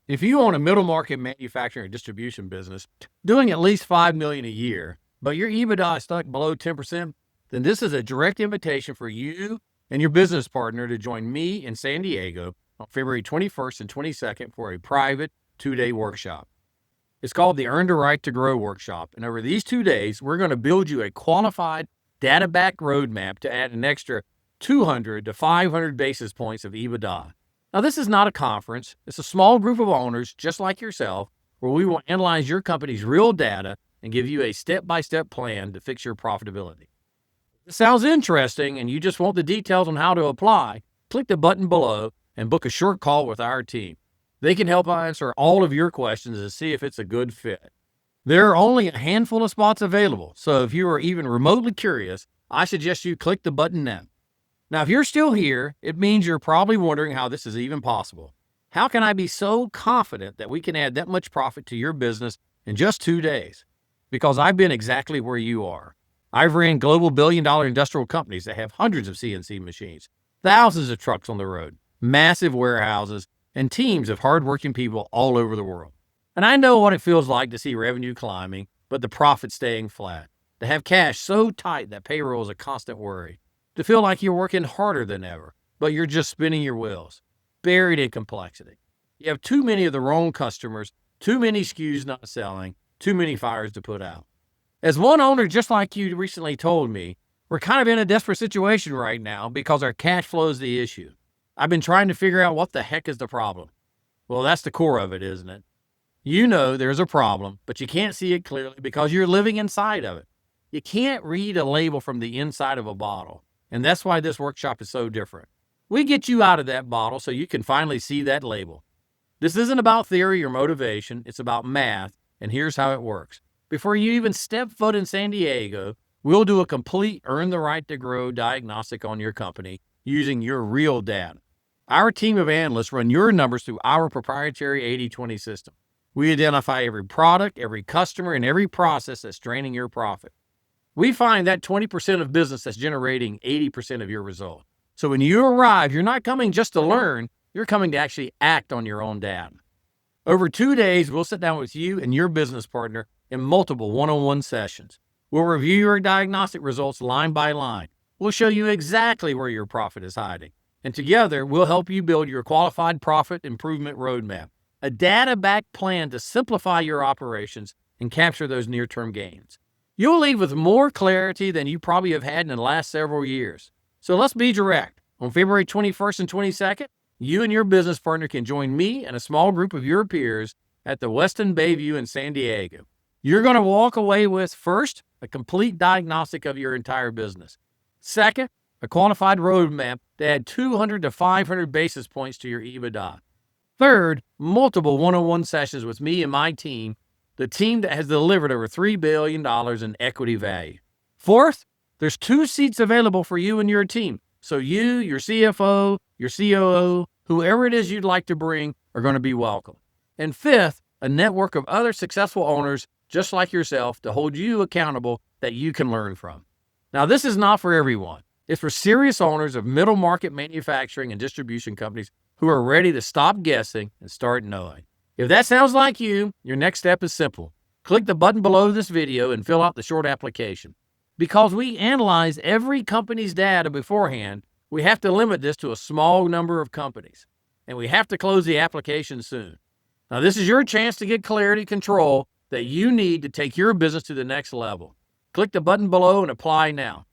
If you own a middle market manufacturing or distribution business doing at least $5 million a year, but your EBITDA is stuck below 10%, then this is a direct invitation for you and your business partner to join me in San Diego on February 21st and 22nd for a private 2-day workshop. It's called the Earn the Right to Grow workshop. And over these 2 days, we're going to build you a qualified data-backed roadmap to add an extra 200 to 500 basis points of EBITDA. Now, this is not a conference. It's a small group of owners just like yourself, where we will analyze your company's real data and give you a step-by-step plan to fix your profitability. If it sounds interesting and you just want the details on how to apply, click the button below and book a short call with our team. They can help answer all of your questions and see if it's a good fit. There are only a handful of spots available, so if you are even remotely curious, I suggest you click the button now. Now, if you're still here, it means you're probably wondering how this is even possible. How can I be so confident that we can add that much profit to your business in just 2 days? Because I've been exactly where you are. I've ran global billion-dollar industrial companies that have hundreds of CNC machines, thousands of trucks on the road, massive warehouses, and teams of hardworking people all over the world. And I know what it feels like to see revenue climbing, but the profit staying flat. To have cash so tight that payroll is a constant worry. To feel like you're working harder than ever, but you're just spinning your wheels, buried in complexity. You have too many of the wrong customers, too many SKUs not selling, too many fires to put out. As one owner just like you recently told me, we're kind of in a desperate situation right now because our cash flow is the issue. I've been trying to figure out what the heck is the problem. Well, that's the core of it, isn't it? You know there's a problem, but you can't see it clearly because you're living inside of it. You can't read a label from the inside of a bottle. And that's why this workshop is so different. We get you out of that bottle so you can finally see that label. This isn't about theory or motivation. It's about math, and here's how it works. Before you even step foot in San Diego, we'll do a complete Earn the Right to Grow diagnostic on your company using your real data. Our team of analysts run your numbers through our proprietary 80/20 system. We identify every product, every customer, and every process that's draining your profit. We find that 20% of business that's generating 80% of your result. So when you arrive, you're not coming just to learn, you're coming to actually act on your own data. Over 2 days, we'll sit down with you and your business partner in multiple one-on-one sessions. We'll review your diagnostic results line by line. We'll show you exactly where your profit is hiding. And together, we'll help you build your qualified profit improvement roadmap, a data-backed plan to simplify your operations and capture those near-term gains. You'll leave with more clarity than you probably have had in the last several years. So let's be direct. On February 21st and 22nd, you and your business partner can join me and a small group of your peers at the Westin Bayview in San Diego. You're going to walk away with, first, a complete diagnostic of your entire business. Second, a qualified roadmap to add 200 to 500 basis points to your EBITDA. Third, multiple one-on-one sessions with me and my team, the team that has delivered over $3 billion in equity value. Fourth, there's 2 seats available for you and your team. So you, your CFO, your COO, whoever it is you'd like to bring are going to be welcome. And fifth, a network of other successful owners just like yourself to hold you accountable that you can learn from. Now, this is not for everyone. It's for serious owners of middle market manufacturing and distribution companies who are ready to stop guessing and start knowing. If that sounds like you, your next step is simple. Click the button below this video and fill out the short application. Because we analyze every company's data beforehand, we have to limit this to a small number of companies. And we have to close the application soon. Now, this is your chance to get clarity and control that you need to take your business to the next level. Click the button below and apply now.